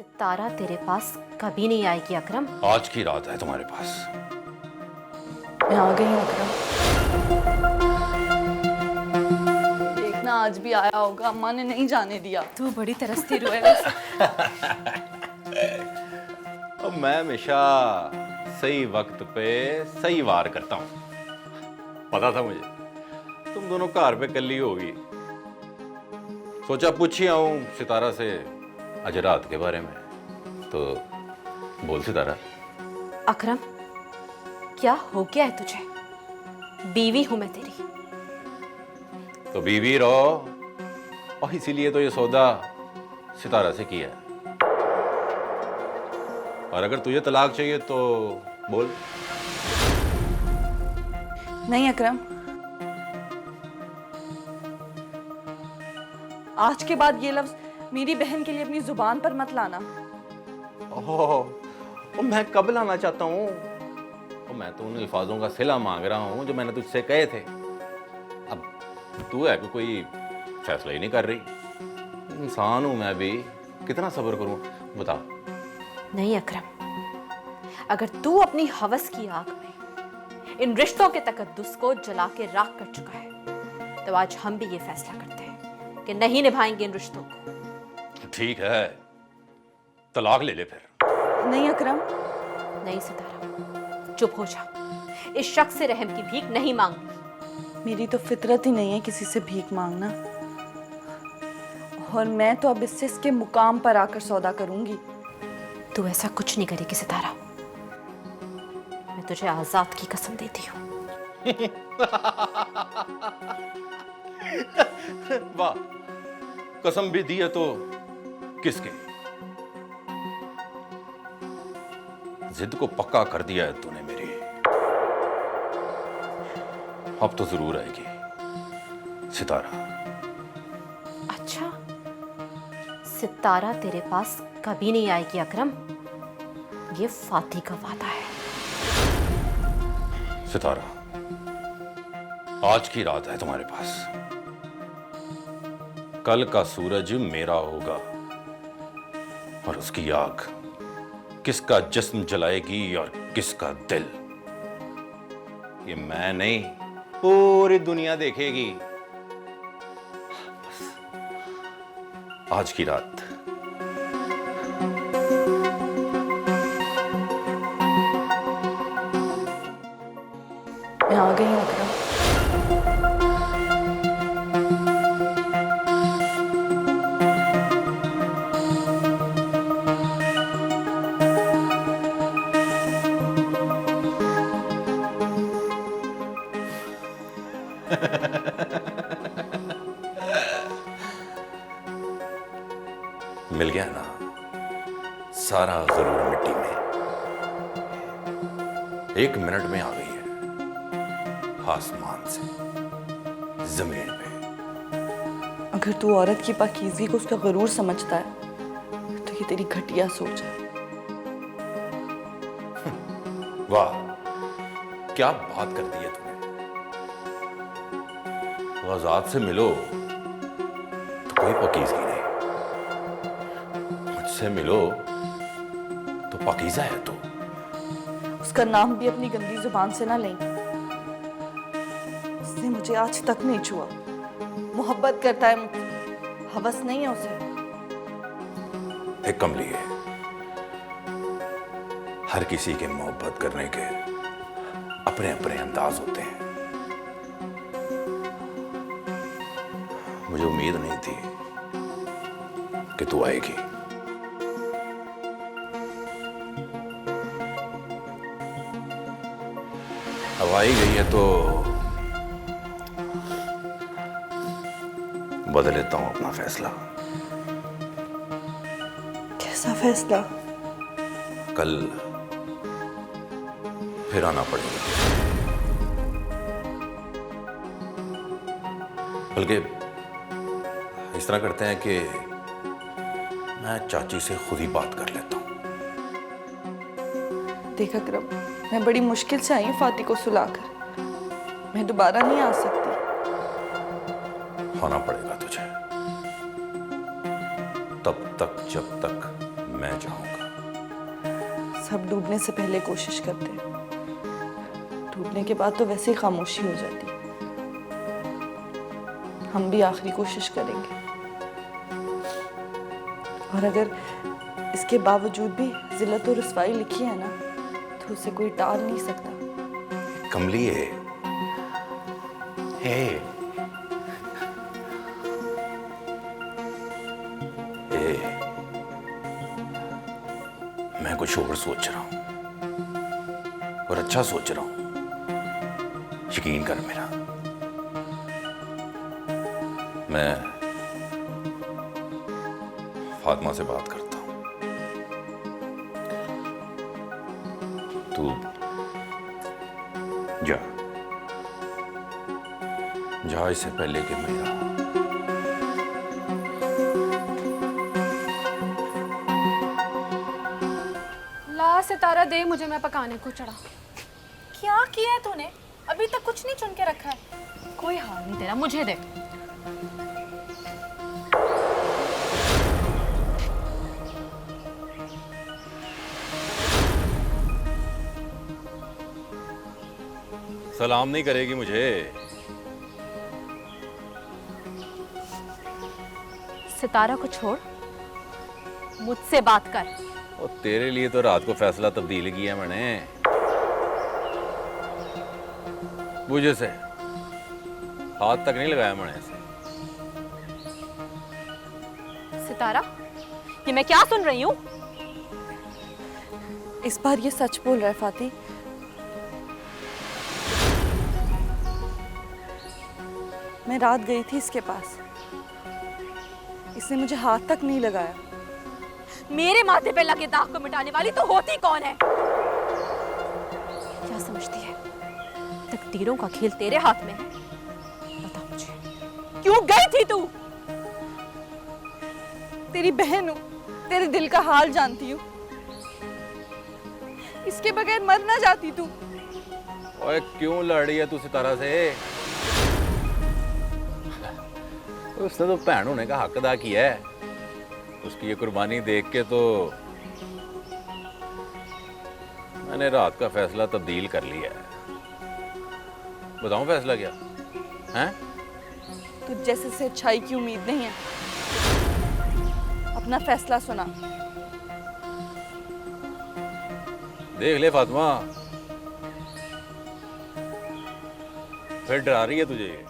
सितारा तेरे पास कभी नहीं आएगी अकरम। आज की रात है तुम्हारे पास। मैं आ गई हूँ अकरम। देखना आज भी आया होगा, अम्मा ने नहीं जाने दिया। तू बड़ी तरसती रोए वैसे। और मैं हमेशा सही वक्त पे सही वार करता हूँ। पता था मुझे तुम दोनों कार पे कल्ली होगी। सोचा पूछ ही आऊं सितारा से आज रात के बारे में। तो बोल सितारा। अकरम क्या हो गया है तुझे? बीवी हूं मैं तेरी। तो बीवी रहो, और इसीलिए तो ये सौदा सितारा से किया है। और अगर तुझे तलाक चाहिए तो बोल। नहीं अकरम, आज के बाद ये लफ्ज मेरी बहन के लिए अपनी जुबान पर मत लाना। ओह, मैं कब लाना चाहता हूँ? मैं तो उन अल्फाजों का सिला मांग रहा हूँ जो मैंने तुझसे कहे थे। अब तू है कि कोई फैसला ही नहीं कर रही। इंसान हूं मैं भी, कितना सब्र करूं बता। नहीं अकरम, अगर तू अपनी हवस की आग में इन रिश्तों के तकद्दुस को जला के राख कर चुका है तो आज हम भी ये फैसला करते हैं कि नहीं निभाएंगे इन रिश्तों को। ठीक है, तलाक ले ले फिर। नहीं अकरम। नहीं सितारा, चुप हो जा। इस शख्स से रहम की भीख नहीं मांगनी। मेरी तो फितरत ही नहीं है किसी से भीख मांगना, और मैं तो अब इससे इसके मुकाम पर आकर सौदा करूंगी। तू ऐसा कुछ नहीं करेगी सितारा, मैं तुझे आजाद की कसम देती हूँ। वाह, कसम भी दी है तो किसके? जिद को पक्का कर दिया है तूने मेरी। अब तो जरूर आएगी सितारा। अच्छा, सितारा तेरे पास कभी नहीं आएगी अकरम, ये फाती का वादा है। सितारा, आज की रात है तुम्हारे पास। कल का सूरज मेरा होगा और उसकी आग किसका जिस्म जलाएगी और किसका दिल, ये मैं नहीं पूरी दुनिया देखेगी। बस आज की रात। मैं आ गई हूँ अकरम। मिल गया ना सारा जरूर मिट्टी में। 1 मिनट में आ गई है आसमान से जमीन पे। अगर तू औरत की पाकीज़गी को उसका गरूर समझता है तो ये तेरी घटिया सोच है। वाह, क्या बात कर दी है तूने। आजाद से मिलो तो कोई पाकीज़गी नहीं, मुझसे मिलो तो पाकीज़ा है तू। उसका नाम भी अपनी गंदी जुबान से ना लें। उसने मुझे आज तक नहीं छुआ। मोहब्बत करता है मुझसे, हवस नहीं है उसे। एक कमली है, हर किसी के मोहब्बत करने के अपने अपने अंदाज होते हैं। मुझे उम्मीद नहीं थी कि तू आएगी। अब आई गई है तो बदल लेता हूं अपना फैसला। कैसा फैसला? कल फिर आना पड़ेगा। बल्कि इस तरह करते हैं कि मैं चाची से खुद ही बात कर लेता हूं। देख अकरम, मैं बड़ी मुश्किल से आई हूँ फाती को सुलाकर। मैं दोबारा नहीं आ सकती। होना पड़ेगा तुझे, तब तक जब तक मैं चाहूंगा। सब डूबने से पहले कोशिश करते हैं, डूबने के बाद तो वैसे ही खामोशी हो जाती। हम भी आखिरी कोशिश करेंगे, और अगर इसके बावजूद भी जिल्लत और रुसवाई लिखी है ना, तो उसे कोई टाल नहीं सकता। कमलिए, हे मैं कुछ और सोच रहा हूं, और अच्छा सोच रहा हूं, यकीन कर मेरा। मैं फातिमा से बात करता हूं। तू जा जा, इससे पहले कि मेरा ला सितारा दे मुझे, मैं पकाने को चढ़ा। क्या किया है तूने? अभी तक कुछ नहीं चुन के रखा है। कोई हाल नहीं तेरा, मुझे दे। सलाम नहीं करेगी मुझे? सितारा को छोड़, मुझसे बात कर। और तेरे लिए तो रात को फैसला तब्दील किया मैंने। मुझे से हाथ तक नहीं लगाया मैंने इसे। सितारा, ये मैं क्या सुन रही हूं? इस बार ये सच बोल रहा है फाती। मैं रात गई थी इसके पास, इसने मुझे हाथ तक नहीं लगाया। मेरे माथे पे लगे दाग को मिटाने वाली तो होती कौन है? क्या समझती है तकदीरों का खेल तेरे हाथ में है? बता मुझे, क्यों गई थी तू? तेरी बहन हूं, तेरे दिल का हाल जानती हूँ। इसके बगैर मर ना जाती तू। ओए क्यों लड़ रही है तू सितारा से? उसने तो भैन होने का हक अदा किया है। उसकी ये कुर्बानी देख के तो मैंने रात का फैसला तब्दील कर लिया है। बताऊं फैसला क्या है? तुझ जैसे से अच्छाई की उम्मीद नहीं है। अपना फैसला सुना। देख ले फातिमा, फिर डरा रही है तुझे।